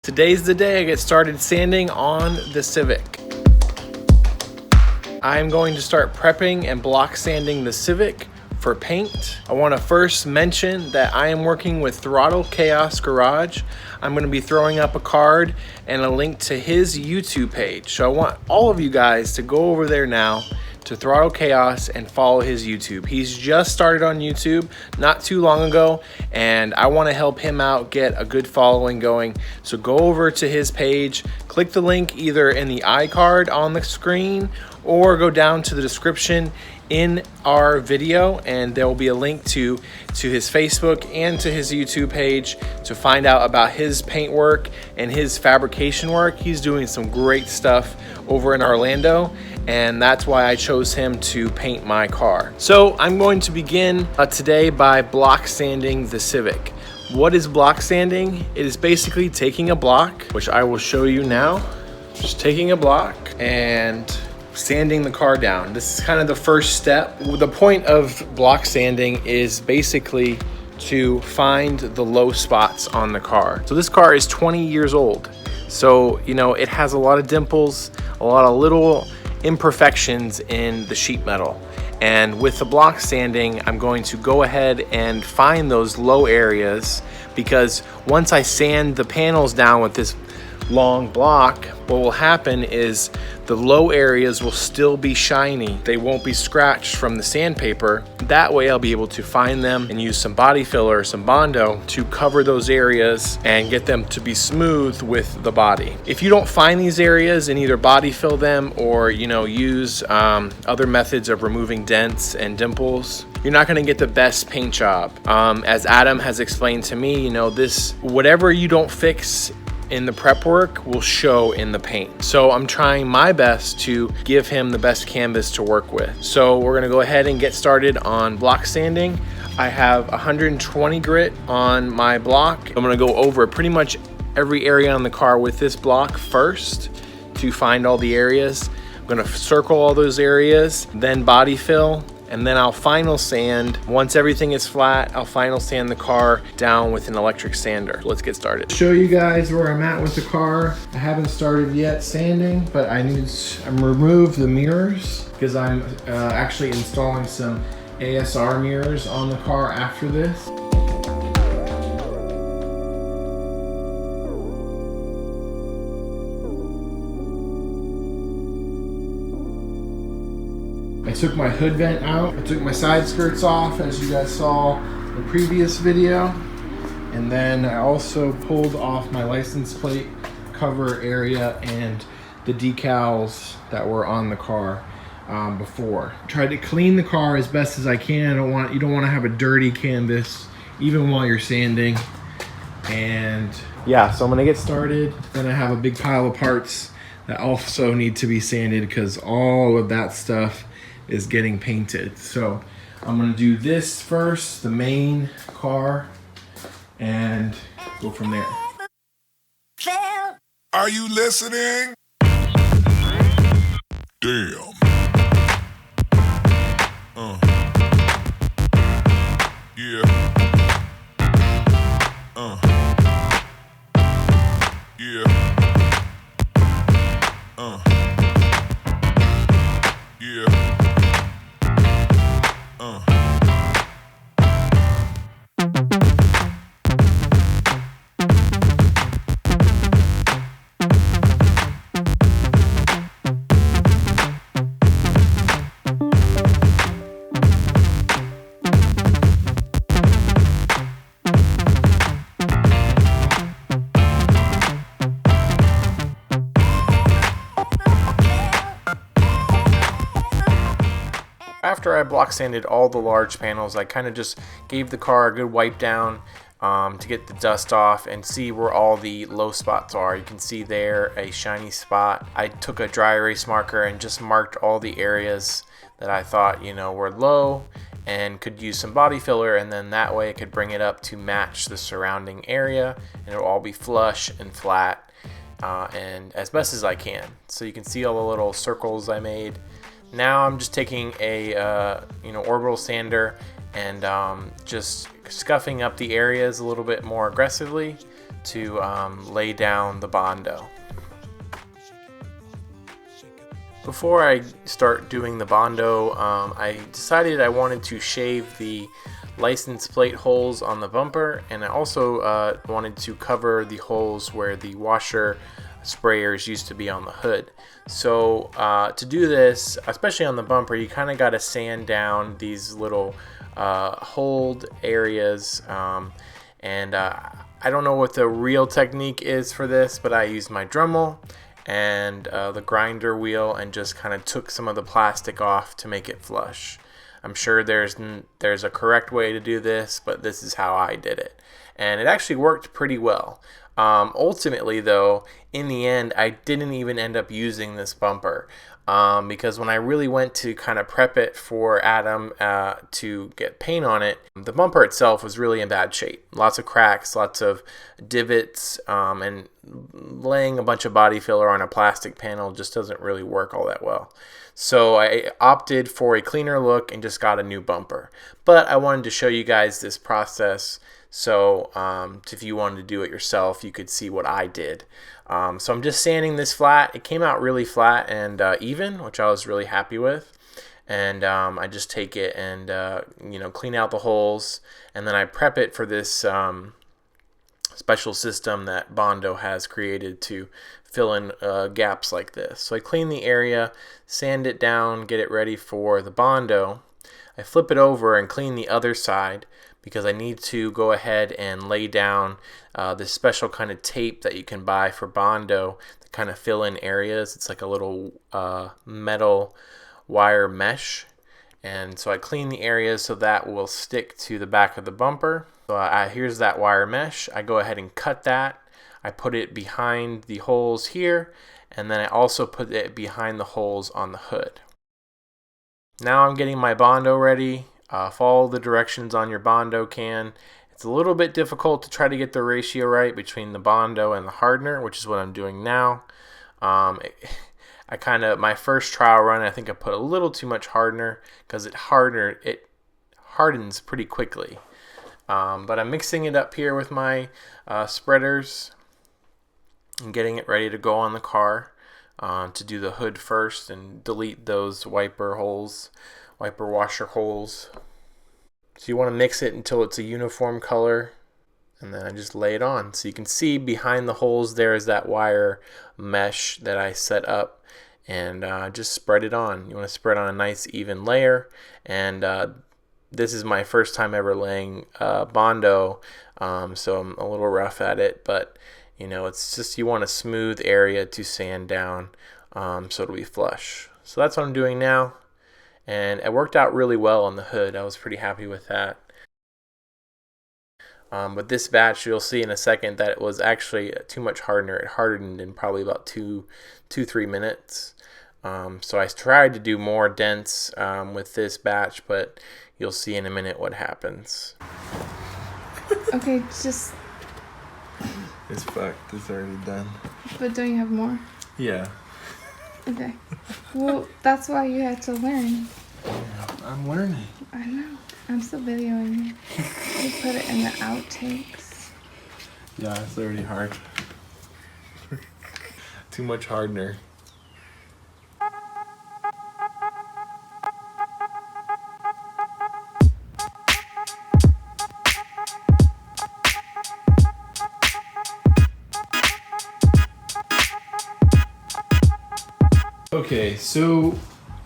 Today's the day I get started sanding on the Civic. I'm going to start prepping and block sanding the Civic for paint. I want to first mention that I am working with Throttle Chaos Garage. I'm going to be throwing up a card and a link to his YouTube page. So I want all of you guys to go over there now to Throttle Chaos and follow his YouTube. He's just started on YouTube not too long ago, and I want to help him out get a good following going. So go over to his page, click the link either in the iCard on the screen or go down to the description in our video, and there will be a link to his Facebook and to his YouTube page to find out about his paint work and his fabrication work. He's doing some great stuff over in Orlando, and that's why I chose him to paint my car. So I'm going to begin today by block sanding the Civic. What is block sanding? It is basically taking a block, which I will show you now. Just taking a block and sanding the car down. This is kind of the first step. The point of block sanding is basically to find the low spots on the car. So this car is 20 years old. So, you know, it has a lot of dimples, a lot of little imperfections in the sheet metal. And with the block sanding, I'm going to go ahead and find those low areas, because once I sand the panels down with this long block, what will happen is the low areas will still be shiny. They won't be scratched from the sandpaper. That way I'll be able to find them and use some body filler, some Bondo to cover those areas and get them to be smooth with the body. If you don't find these areas and either body fill them or, you know, use other methods of removing dents and dimples, you're not gonna get the best paint job. As Adam has explained to me, you know, whatever you don't fix in the prep work will show in the paint. So I'm trying my best to give him the best canvas to work with. So we're gonna go ahead and get started on block sanding. I have 120 grit on my block. I'm gonna go over pretty much every area on the car with this block first to find all the areas. I'm gonna circle all those areas, then body fill, and then I'll final sand. Once everything is flat, I'll final sand the car down with an electric sander. Let's get started. Show you guys where I'm at with the car. I haven't started yet sanding, but I'm remove the mirrors because I'm actually installing some ASR mirrors on the car after this. I took my hood vent out. I took my side skirts off, as you guys saw in the previous video. And then I also pulled off my license plate cover area and the decals that were on the car before. Tried to clean the car as best as I can. You don't want to have a dirty canvas even while you're sanding. And yeah, so I'm gonna get started. Then I have a big pile of parts that also need to be sanded because all of that stuff is getting painted. So I'm gonna do this first, the main car, and go from there. Are you listening? Damn. Yeah. Yeah. Yeah. After I block sanded all the large panels, I kind of just gave the car a good wipe down to get the dust off and see where all the low spots are. You can see there a shiny spot. I took a dry erase marker and just marked all the areas that I thought, you know, were low and could use some body filler, and then that way I could bring it up to match the surrounding area and it'll all be flush and flat and as best as I can. So you can see all the little circles I made. Now I'm just taking a orbital sander and just scuffing up the areas a little bit more aggressively to lay down the Bondo. Before I start doing the Bondo, I decided I wanted to shave the license plate holes on the bumper, and I also wanted to cover the holes where the washer sprayers used to be on the hood. So to do this, especially on the bumper, you kind of got to sand down these little hold areas, and I don't know what the real technique is for this, but I used my Dremel and the grinder wheel and just kind of took some of the plastic off to make it flush. I'm sure there's a correct way to do this, but this is how I did it, and it actually worked pretty well. Ultimately though, in the end, I didn't even end up using this bumper because when I really went to kind of prep it for Adam to get paint on it, the bumper itself was really in bad shape. Lots of cracks, lots of divots, and laying a bunch of body filler on a plastic panel just doesn't really work all that well. So I opted for a cleaner look and just got a new bumper. But I wanted to show you guys this process, so if you wanted to do it yourself, you could see what I did. So I'm just sanding this flat. It came out really flat and even, which I was really happy with. And I just take it and clean out the holes, and then I prep it for this special system that Bondo has created to fill in gaps like this. So I clean the area, sand it down, get it ready for the Bondo. I flip it over and clean the other side because I need to go ahead and lay down this special kind of tape that you can buy for Bondo to kind of fill in areas. It's like a little metal wire mesh, and so I clean the areas so that will stick to the back of the bumper. So here's that wire mesh. I go ahead and cut that. I put it behind the holes here, and then I also put it behind the holes on the hood. Now I'm getting my Bondo ready. Follow the directions on your Bondo can. It's a little bit difficult to try to get the ratio right between the Bondo and the hardener, which is what I'm doing now. My first trial run, I think I put a little too much hardener because it hardens pretty quickly. But I'm mixing it up here with my spreaders and getting it ready to go on the car to do the hood first and delete those wiper washer holes. So you want to mix it until it's a uniform color, and then I just lay it on. So you can see behind the holes there is that wire mesh that I set up, and just spread it on. You want to spread on a nice even layer, and this is my first time ever laying Bondo, so I'm a little rough at it, but it's just you want a smooth area to sand down so it'll be flush. So that's what I'm doing now, and it worked out really well on the hood. I was pretty happy with that. But this batch, you'll see in a second that it was actually too much hardener. It hardened in probably about 2-3 minutes. So I tried to do more dents with this batch, but you'll see in a minute what happens. Okay, just... It's fucked. It's already done. But don't you have more? Yeah. Okay. Well, that's why you had to learn. Yeah, I'm learning. I know. I'm still videoing you. You put it in the outtakes. Yeah, it's already hard. Too much hardener. Okay, so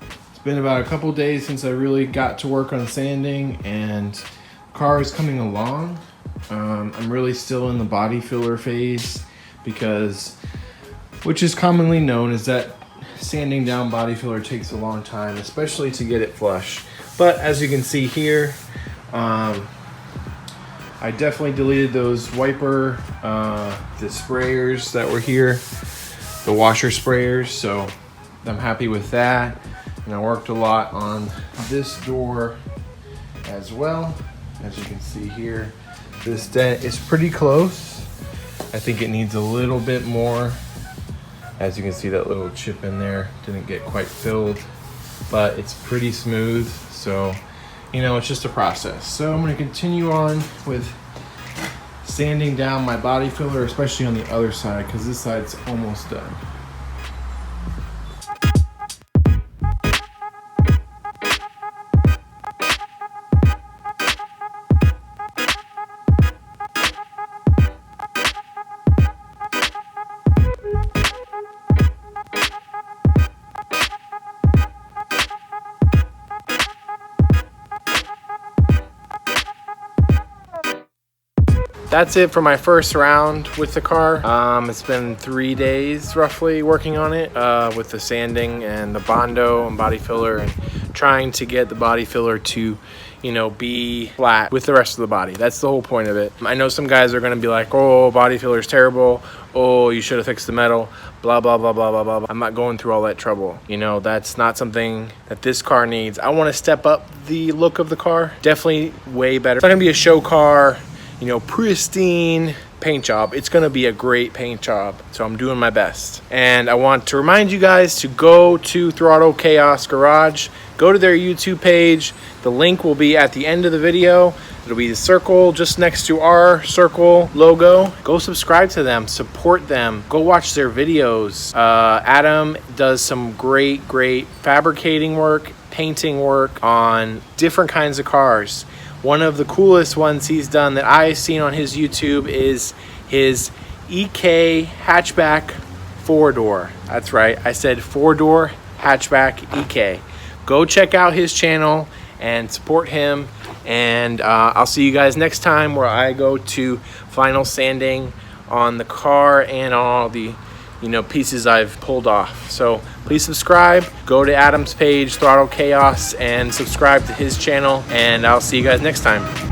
it's been about a couple days since I really got to work on sanding, and the car is coming along. I'm really still in the body filler phase which is commonly known as that sanding down body filler takes a long time, especially to get it flush. But as you can see here, I definitely deleted those wiper, the sprayers that were here, the washer sprayers, so I'm happy with that. And I worked a lot on this door as well. As you can see here, this dent is pretty close. I think it needs a little bit more. As you can see, that little chip in there didn't get quite filled, but it's pretty smooth. So, it's just a process. So I'm gonna continue on with sanding down my body filler, especially on the other side, because this side's almost done. That's it for my first round with the car. It's been 3 days roughly working on it with the sanding and the Bondo and body filler, and trying to get the body filler to, you know, be flat with the rest of the body. That's the whole point of it. I know some guys are gonna be like, oh, body filler is terrible. Oh, you should have fixed the metal, blah, blah, blah, blah, blah, blah. I'm not going through all that trouble. You know, that's not something that this car needs. I wanna step up the look of the car. Definitely way better. It's not gonna be a show car, you know, pristine paint job. It's gonna be a great paint job, so I'm doing my best. And I want to remind you guys to go to Throttle Chaos Garage, go to their YouTube page. The link will be at the end of the video. It'll be the circle just next to our circle logo. Go subscribe to them, support them, go watch their videos. Adam does some great fabricating work, painting work on different kinds of cars. One of the coolest ones he's done that I've seen on his YouTube is his EK hatchback 4-door. That's right, I said 4-door hatchback EK. Go check out his channel and support him. And I'll see you guys next time, where I go to final sanding on the car and all the, you know, pieces I've pulled off. So please subscribe, go to Adam's page, Throttle Chaos, and subscribe to his channel, and I'll see you guys next time.